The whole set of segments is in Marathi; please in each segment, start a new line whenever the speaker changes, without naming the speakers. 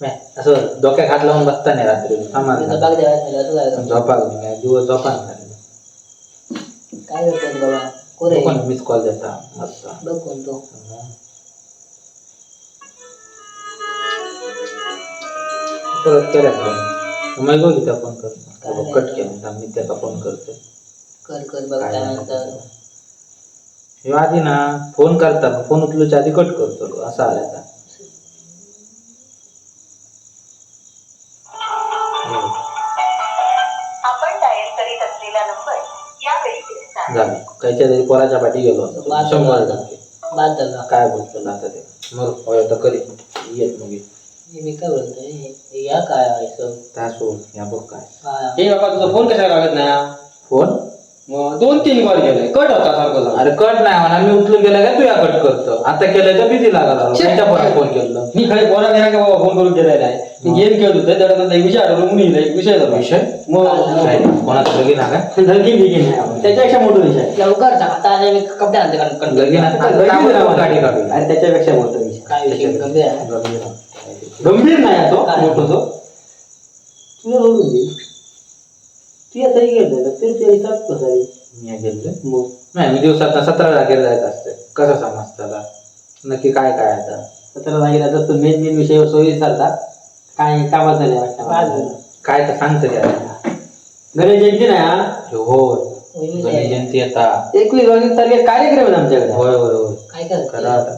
असं डोक्यात हात लावून बसता नाही रात्री झोपा दिवस झोपा
काय करतो बाबा कोरे
मिस कॉल देता मस्त
बघ कोणतो
परत केला फोन मग गीता फोन करतो कट केला मी त्याचा फोन करतो
कर बघ त्यानंतर
हे आधी ना फोन करता फोन उचलूच्या आधी कट करतो असा आला झालं काहीच्या तरी पोराच्या पाठी गेलो 100% काय बोलतो आता ते मग आता करी येत मग
मी काय बोलतोय या काय आहे
तासो या बघ काय
हे बाबा तुझा फोन कशाला लागत नाही
फोन
मग 2-3 कॉल केले कट होता सारखं
अरे कट नाही म्हणा मी उचलून गेला का तू या कट करतो आता केलं तर बिझी लागला त्याच्या पण फोन केलं
मी खाली पोरा गेला का बाबा फोन करून गेलेला आहे मी गेम खेळत होते त्यानंतर एक विषय आठवला म्हणून एक विषय झाला
विषय
मग
कोणाचं लगीन आहे का
लगीन नाही त्याच्यापेक्षा मोठा विषय
लवकर आता मी कपडे आणते
लगीन गाडी काढू
अरे त्याच्यापेक्षा मोठा विषय
काय विषय गंभीर आहे
गंभीर नाही तो मोठो तो तुला रोडून दे ती आता गेलं ते हिसाब कसा
मी गेलो नाही मी दिवसात 17 जागेला जायचं असते कसं समजतं नक्की काय काय आता
17 जागेला तर मेन विषय सोयी चालतात काय कामात नाही वाटतं
काय तर सांगतं त्या
गणेश जयंती नाही
हो गणेश जयंती आता
21 तारखेला कार्यक्रम आहे आमच्याकडे
होय होय होय
काय
करा आता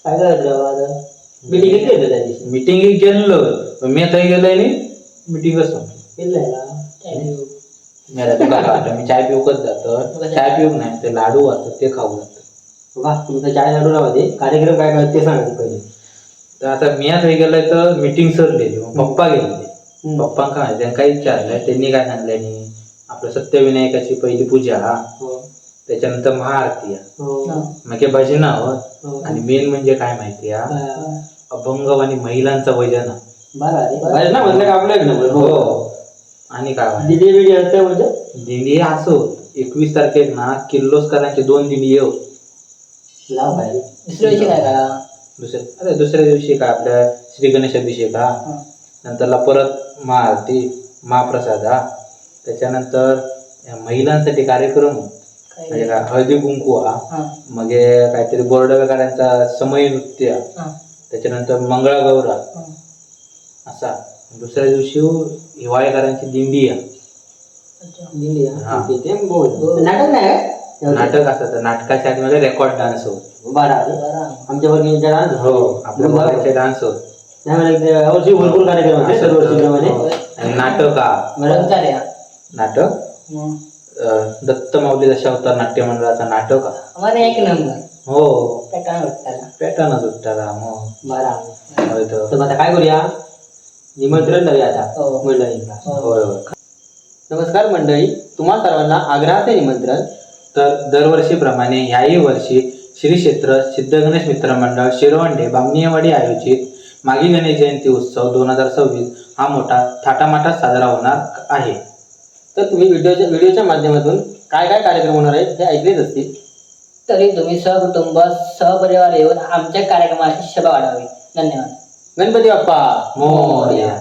काय करायचं मीटिंग घेतली होती त्या दिवशी
मीटिंग गेलो मी आता गेलोय नाही मीटिंगच मी चाय पिऊकच जातो चाय पिऊक नाही ते लाडू असतात ते खाऊ जातो
बघा तुमचा चाय लाडू राहते कार्यक्रम काय काय ते सांगा पहिले
तर आता मी आता गेलोय तर मीटिंग सरलेली मग पप्पा गेले पप्पांका माहिती त्यांना काही विचारलंय त्यांनी काय सांगलंय आपलं सत्यविनायकाची पहिली पूजा त्याच्यानंतर महाआरती मग भजन आणि मेन म्हणजे काय माहिती अभंग आणि महिलांचं भजन हो आणि काय दिंडी असो 21 तारखेला ना किर्लोस्करांची 2 दिंडी येऊ
दुसऱ्या दिवशी काय करा
दुसऱ्या दिवशी काय आपल्या श्री गणेश अभिषेक नंतरला परत महाआरती महाप्रसाद त्याच्यानंतर महिलांसाठी कार्यक्रम म्हणजे काय हळदी कुंकू मग काहीतरी बोर्डवेकरांचा समय नृत्य त्याच्यानंतर मंगळागौर असा दुसऱ्या दिवशी हिवाळेकरांची दिंडी नाटक असतं नाटकाच्या आधी रेकॉर्ड डान्स होत
आमच्या वर्गीचा डान्स
हो आपल्या वर्गाचे डान्स होत
यावर्षी भरपूर कार्यक्रम होते दरवर्षीप्रमाणे
नाटक दत्त माऊली दशावतार नाट्य मंडळाचा नाटक
एक नंबर
हो
पॅटर्नच
उठताला मग
तर आता काय करूया निमंत्रण देऊया आता मंडळींना
होय होय
नमस्कार मंडळी तुम्हा सर्वांना आग्रहाचे निमंत्रण
तर दरवर्षीप्रमाणे याही वर्षी श्री क्षेत्र सिद्ध गणेश मित्र मंडळ शिरवंडे बामणीयवाडी आयोजित मागी गणेश जयंती उत्सव 2026 हा मोठा थाटामाटात साजरा होणार आहे.
तर तुम्ही व्हिडिओच्या माध्यमातून काय काय कार्यक्रम होणार आहेत हे ऐकलेच असतील
तरी तुम्ही सहकुटुंब सहपरिवार येऊन आमच्या कार्यक्रमाची शोभा वाढवावी. धन्यवाद.
गणपती बाप्पा
मोरया.